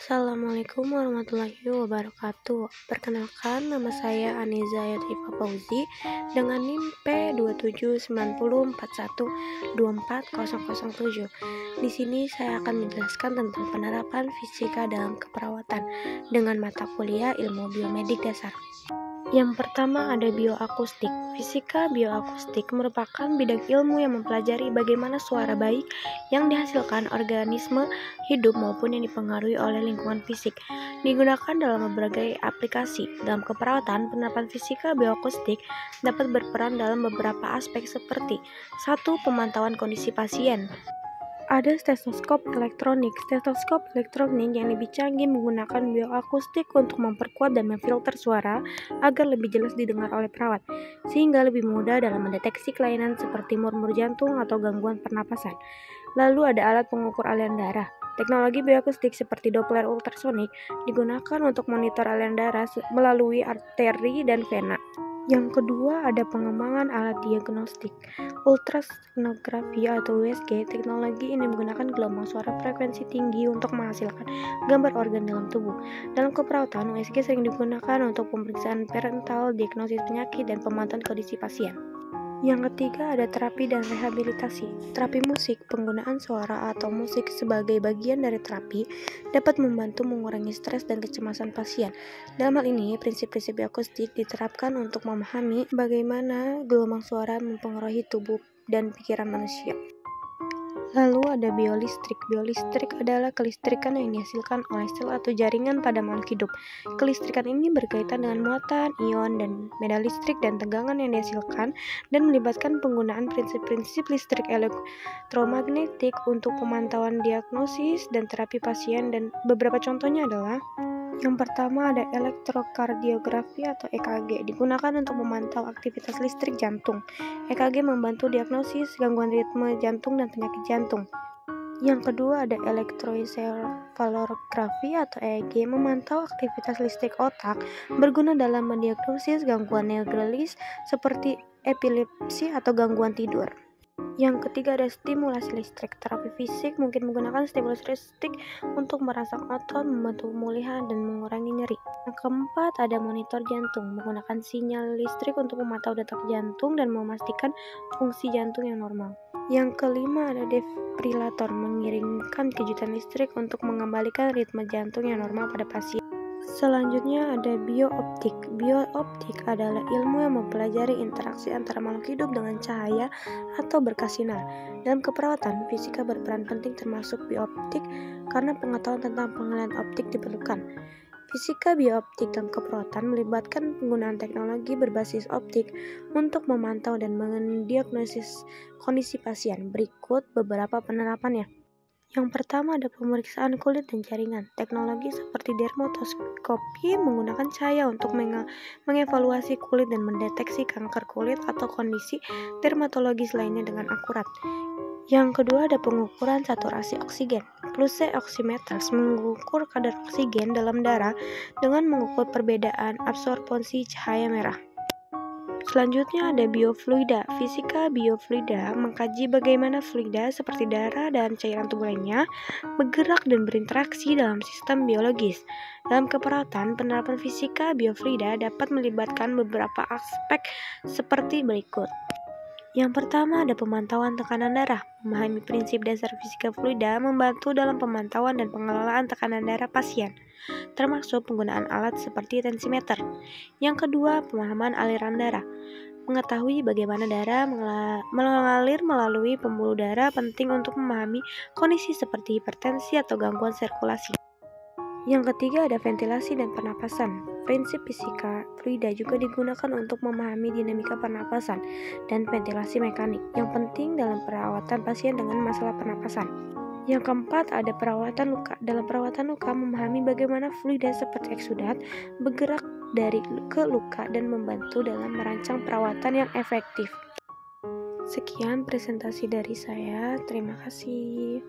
Assalamualaikum warahmatullahi wabarakatuh. Perkenalkan, nama saya Aniza Yatifa Fauzi dengan NIM P279041240007. Di sini saya akan menjelaskan tentang penerapan fisika dalam keperawatan dengan mata kuliah Ilmu Biomedik Dasar. Yang pertama ada bioakustik. Fisika bioakustik merupakan bidang ilmu yang mempelajari bagaimana suara baik yang dihasilkan organisme hidup maupun yang dipengaruhi oleh lingkungan fisik. Digunakan dalam berbagai aplikasi. Dalam keperawatan, penerapan fisika bioakustik dapat berperan dalam beberapa aspek seperti 1. Pemantauan kondisi pasien. Ada stetoskop elektronik. Stetoskop elektronik yang lebih canggih menggunakan bioakustik untuk memperkuat dan memfilter suara agar lebih jelas didengar oleh perawat, sehingga lebih mudah dalam mendeteksi kelainan seperti murmur jantung atau gangguan pernapasan. Lalu ada alat pengukur aliran darah. Teknologi bioakustik seperti Doppler ultrasonik digunakan untuk monitor aliran darah melalui arteri dan vena. Yang kedua ada pengembangan alat diagnostik. Ultrasonografi atau USG, teknologi ini menggunakan gelombang suara frekuensi tinggi untuk menghasilkan gambar organ dalam tubuh. Dalam keperawatan, USG sering digunakan untuk pemeriksaan prenatal, diagnosis penyakit, dan pemantauan kondisi pasien. Yang ketiga ada terapi dan rehabilitasi. Terapi musik, penggunaan suara atau musik sebagai bagian dari terapi dapat membantu mengurangi stres dan kecemasan pasien. Dalam hal ini, prinsip-prinsip akustik diterapkan untuk memahami bagaimana gelombang suara mempengaruhi tubuh dan pikiran manusia. Lalu ada biolistrik. Biolistrik adalah kelistrikan yang dihasilkan oleh sel atau jaringan pada makhluk hidup. Kelistrikan ini berkaitan dengan muatan, ion, dan medan listrik dan tegangan yang dihasilkan dan melibatkan penggunaan prinsip-prinsip listrik elektromagnetik untuk pemantauan diagnosis dan terapi pasien, dan beberapa contohnya adalah yang pertama ada elektrokardiografi atau EKG, digunakan untuk memantau aktivitas listrik jantung. EKG membantu diagnosis gangguan ritme jantung dan penyakit jantung. Yang kedua ada elektroencephalografi atau EEG, memantau aktivitas listrik otak, berguna dalam mendiagnosis gangguan neurologis seperti epilepsi atau gangguan tidur. Yang ketiga ada stimulasi listrik. Terapi fisik mungkin menggunakan stimulasi listrik untuk merangsang otot, membantu pemulihan, dan mengurangi nyeri. Yang keempat ada monitor jantung, menggunakan sinyal listrik untuk memantau detak jantung dan memastikan fungsi jantung yang normal. Yang kelima ada defibrilator, mengirimkan kejutan listrik untuk mengembalikan ritme jantung yang normal pada pasien. Selanjutnya ada biooptik. Biooptik adalah ilmu yang mempelajari interaksi antara makhluk hidup dengan cahaya atau berkas sinar. Dalam keperawatan, fisika berperan penting termasuk biooptik karena pengetahuan tentang penilaian optik diperlukan. Fisika biooptik dalam keperawatan melibatkan penggunaan teknologi berbasis optik untuk memantau dan mendiagnosis kondisi pasien. Berikut beberapa penerapannya. Yang pertama ada pemeriksaan kulit dan jaringan. Teknologi seperti dermatoskopi menggunakan cahaya untuk mengevaluasi kulit dan mendeteksi kanker kulit atau kondisi dermatologis lainnya dengan akurat. Yang kedua ada pengukuran saturasi oksigen. Fluxe oximeters mengukur kadar oksigen dalam darah dengan mengukur perbedaan absorpsi cahaya merah. Selanjutnya ada biofluida. Fisika biofluida mengkaji bagaimana fluida seperti darah dan cairan tubuh lainnya bergerak dan berinteraksi dalam sistem biologis. Dalam keperawatan, penerapan fisika biofluida dapat melibatkan beberapa aspek seperti berikut. Yang pertama ada pemantauan tekanan darah. Memahami prinsip dasar fisika fluida membantu dalam pemantauan dan pengelolaan tekanan darah pasien, termasuk penggunaan alat seperti tensimeter. Yang kedua, pemahaman aliran darah. Mengetahui bagaimana darah mengalir melalui pembuluh darah penting untuk memahami kondisi seperti hipertensi atau gangguan sirkulasi. Yang ketiga ada ventilasi dan pernapasan. Prinsip fisika fluida juga digunakan untuk memahami dinamika pernapasan dan ventilasi mekanik yang penting dalam perawatan pasien dengan masalah pernapasan. Yang keempat ada perawatan luka. Dalam perawatan luka, memahami bagaimana fluida seperti eksudat bergerak dari ke luka dan membantu dalam merancang perawatan yang efektif. Sekian presentasi dari saya. Terima kasih.